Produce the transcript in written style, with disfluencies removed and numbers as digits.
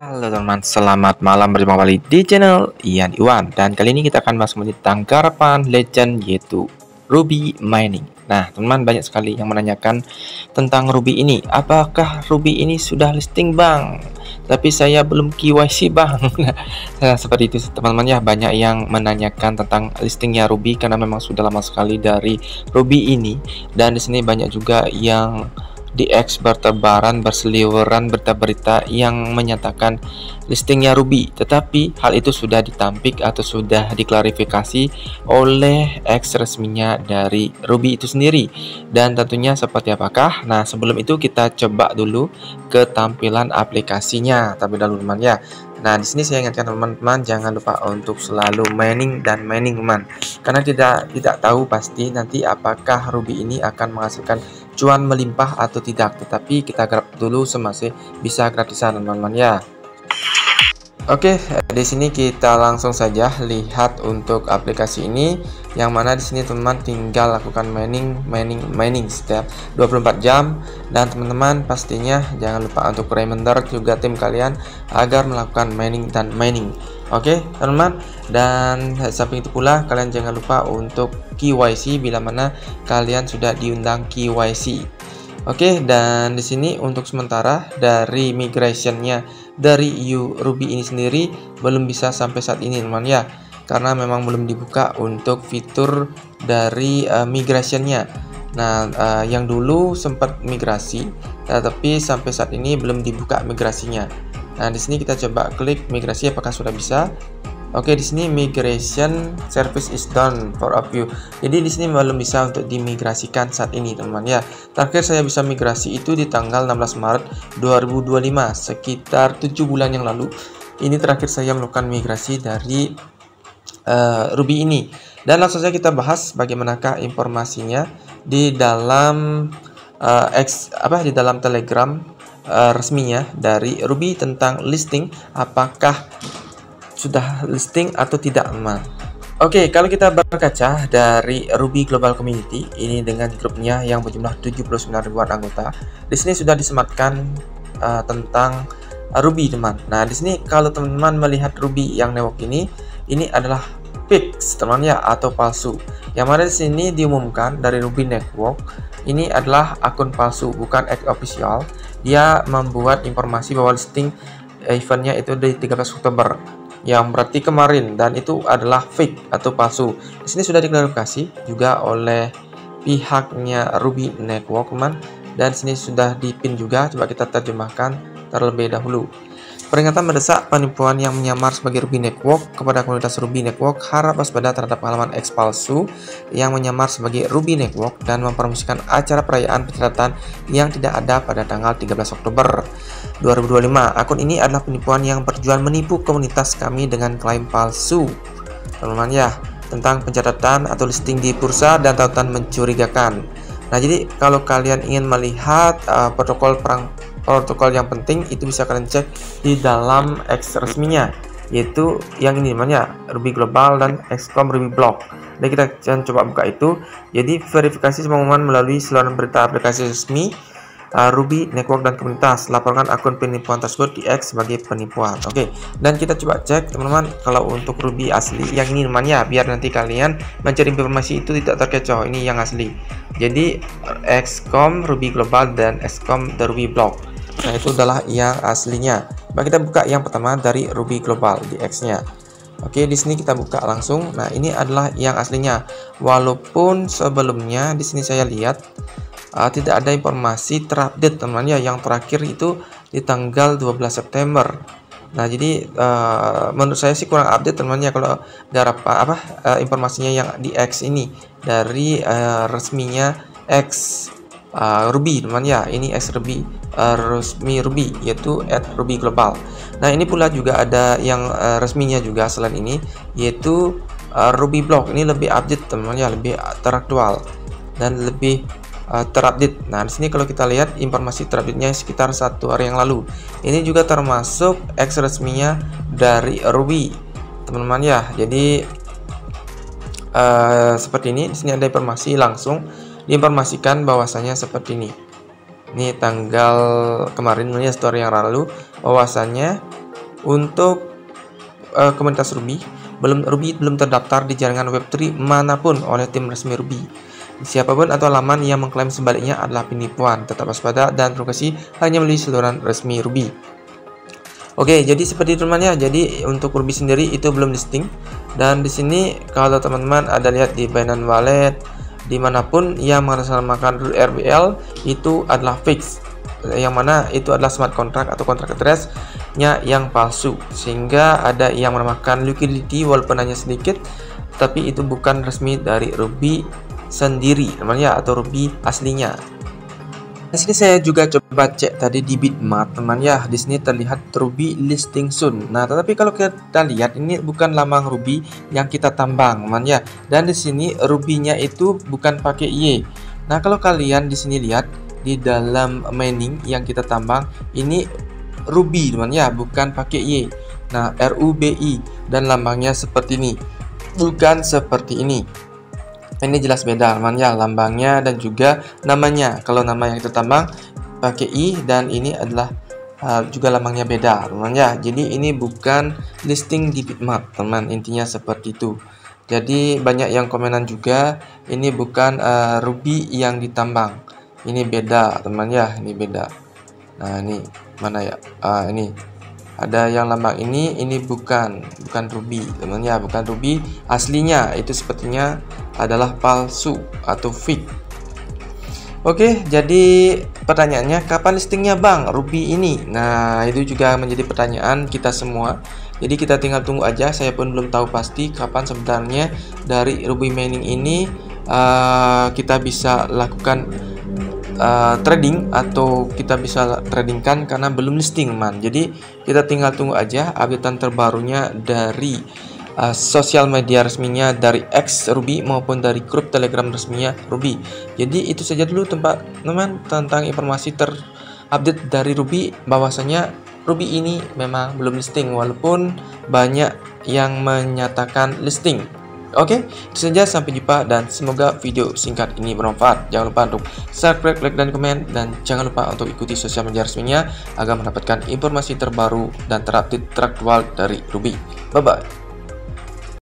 Halo teman-teman, selamat malam, berjumpa kembali di channel Ian Iwan. Dan kali ini kita akan bahas tentang garapan legend, yaitu Ruby Mining. Nah teman-teman, banyak sekali yang menanyakan tentang Ruby ini. Apakah Ruby ini sudah listing bang? Tapi saya belum KYC bang. Nah, seperti itu teman-teman ya, banyak yang menanyakan tentang listingnya Ruby karena memang sudah lama sekali dari Ruby ini. Dan di sini banyak juga yang di X bertebaran berseliweran berita-berita yang menyatakan listingnya Ruby, tetapi hal itu sudah ditampik atau sudah diklarifikasi oleh X resminya dari Ruby itu sendiri. Dan tentunya seperti apakah? Nah sebelum itu kita coba dulu ke tampilan aplikasinya terlebih dahulu teman ya. Nah di sini saya ingatkan teman-teman, jangan lupa untuk selalu mining dan mining teman, karena tidak tahu pasti nanti apakah Ruby ini akan menghasilkan cuan melimpah atau tidak, tetapi kita grab dulu semasih bisa gratisan teman-teman ya. Oke, di sini kita langsung saja lihat untuk aplikasi ini, yang mana di sini teman-teman tinggal lakukan mining setiap 24 jam, dan teman-teman pastinya jangan lupa untuk reminder juga tim kalian agar melakukan mining. Oke teman-teman, dan samping itu pula kalian jangan lupa untuk KYC bila mana kalian sudah diundang KYC. Oke, dan di sini untuk sementara dari migrationnya dari Ruby ini sendiri belum bisa sampai saat ini teman ya, karena memang belum dibuka untuk fitur dari migrationnya. Nah yang dulu sempat migrasi, tetapi sampai saat ini belum dibuka migrasinya. Nah di sini kita coba klik migrasi apakah sudah bisa. Oke, di sini migration service is done for a few. Jadi di sini belum bisa untuk dimigrasikan saat ini, teman ya. Terakhir saya bisa migrasi itu di tanggal 16 Maret 2025, sekitar 7 bulan yang lalu. Ini terakhir saya melakukan migrasi dari Ruby ini. Dan langsung saja kita bahas bagaimanakah informasinya di dalam di dalam Telegram resminya dari Ruby tentang listing, apakah sudah listing atau tidak teman. Oke, kalau kita berkaca dari Ruby Global Community ini dengan grupnya yang berjumlah 79 ribuan anggota, di sini sudah disematkan tentang Ruby teman. Nah di sini kalau teman-teman melihat Ruby yang network ini adalah fix teman ya, atau palsu. Yang mana di sini diumumkan dari Ruby Network ini adalah akun palsu, bukan official. Dia membuat informasi bahwa listing eventnya itu di 13 Oktober, yang berarti kemarin, dan itu adalah fake atau palsu. Di sini sudah diklarifikasi juga oleh pihaknya Ruby Network teman, dan sini sudah dipin juga. Coba kita terjemahkan terlebih dahulu. Peringatan mendesak penipuan yang menyamar sebagai Ruby Network. Kepada komunitas Ruby Network, harap waspada terhadap halaman X palsu yang menyamar sebagai Ruby Network dan mempromosikan acara perayaan pencatatan yang tidak ada pada tanggal 13 Oktober 2025. Akun ini adalah penipuan yang bertujuan menipu komunitas kami dengan klaim palsu, teman-teman ya, tentang pencatatan atau listing di bursa dan tautan mencurigakan. Nah jadi kalau kalian ingin melihat protokol yang penting, itu bisa kalian cek di dalam X resminya, yaitu yang ini namanya Ruby Global dan XCOM Ruby Block. Dan kita coba buka itu. Jadi verifikasi pengumuman melalui saluran berita aplikasi resmi Ruby Network dan komunitas. Laporkan akun penipuan tersebut di X sebagai penipuan. Oke, dan kita coba cek teman-teman kalau untuk Ruby asli yang ini namanya, biar nanti kalian mencari informasi itu tidak terkecoh. Ini yang asli. Jadi XCOM Ruby Global dan XCOM The Ruby Block. Nah itu adalah yang aslinya. Nah, kita buka yang pertama dari Ruby Global di X-nya. Oke, di sini kita buka langsung. Nah ini adalah yang aslinya. Walaupun sebelumnya di sini saya lihat tidak ada informasi terupdate teman ya, yang terakhir itu di tanggal 12 September. Nah jadi menurut saya sih kurang update teman-teman ya, kalau informasinya yang di X ini dari resminya X Ruby teman ya. Ini X Ruby resmi Ruby, yaitu @Ruby Global. Nah ini pula juga ada yang resminya juga selain ini, yaitu Ruby Block. Ini lebih update teman ya, lebih teraktual dan lebih terupdate. Nah di sini kalau kita lihat informasi terupdate-nya sekitar 1 hari yang lalu. Ini juga termasuk X resminya dari Ruby teman-teman ya. Jadi seperti ini. Di sini ada informasi langsung diinformasikan bahwasanya seperti ini. Ini tanggal kemarin, ini story yang lalu, bahwasanya Untuk komunitas Ruby belum terdaftar di jaringan Web3 manapun oleh tim resmi Ruby. Siapapun atau laman yang mengklaim sebaliknya adalah penipuan. Tetap waspada dan terima hanya melalui saluran resmi Ruby. Oke, jadi seperti itu teman ya. Jadi untuk Ruby sendiri itu belum listing. Dan di sini kalau teman-teman ada lihat di Binance Wallet, dimanapun yang mengatasnamakan RBL itu adalah fix, yang mana itu adalah smart contract atau kontrak address-nya yang palsu, sehingga ada yang menambahkan liquidity walaupun hanya sedikit, tapi itu bukan resmi dari Ruby sendiri teman-teman ya, atau Ruby aslinya. Di sini saya juga coba cek tadi di Bitmart teman ya. Di sini terlihat Ruby listing soon. Nah, tetapi kalau kita lihat ini bukan lambang Ruby yang kita tambang teman ya. Dan di sini Ruby-nya itu bukan pakai Y. Nah, kalau kalian di sini lihat di dalam mining yang kita tambang ini Ruby teman ya, bukan pakai Y. Nah, RUBY dan lambangnya seperti ini. Bukan seperti ini. Ini jelas beda teman ya, lambangnya dan juga namanya. Kalau nama yang kita tambang pakai I dan ini adalah juga lambangnya beda teman ya. Jadi ini bukan listing di Bitmart teman, intinya seperti itu. Jadi banyak yang komenan juga ini bukan Ruby yang ditambang, ini beda teman ya, ini beda. Nah, ini mana ya, ini ada yang lambang ini bukan Ruby teman ya, bukan Ruby aslinya, itu sepertinya adalah palsu atau fake. Oke, jadi pertanyaannya kapan listingnya bang Ruby ini? Nah, itu juga menjadi pertanyaan kita semua. Jadi kita tinggal tunggu aja. Saya pun belum tahu pasti kapan sebenarnya dari Ruby mining ini kita bisa lakukan trading, atau kita bisa tradingkan karena belum listing man. Jadi kita tinggal tunggu aja updatean terbarunya dari sosial media resminya dari X Ruby maupun dari grup Telegram resminya Ruby. Jadi itu saja dulu teman-teman tentang informasi terupdate dari Ruby, bahwasanya Ruby ini memang belum listing walaupun banyak yang menyatakan listing. Oke, itu saja, sampai jumpa dan semoga video singkat ini bermanfaat. Jangan lupa untuk subscribe, like, dan komen, dan jangan lupa untuk ikuti sosial media resminya agar mendapatkan informasi terbaru dan terupdate teraktual dari Ruby. Bye bye.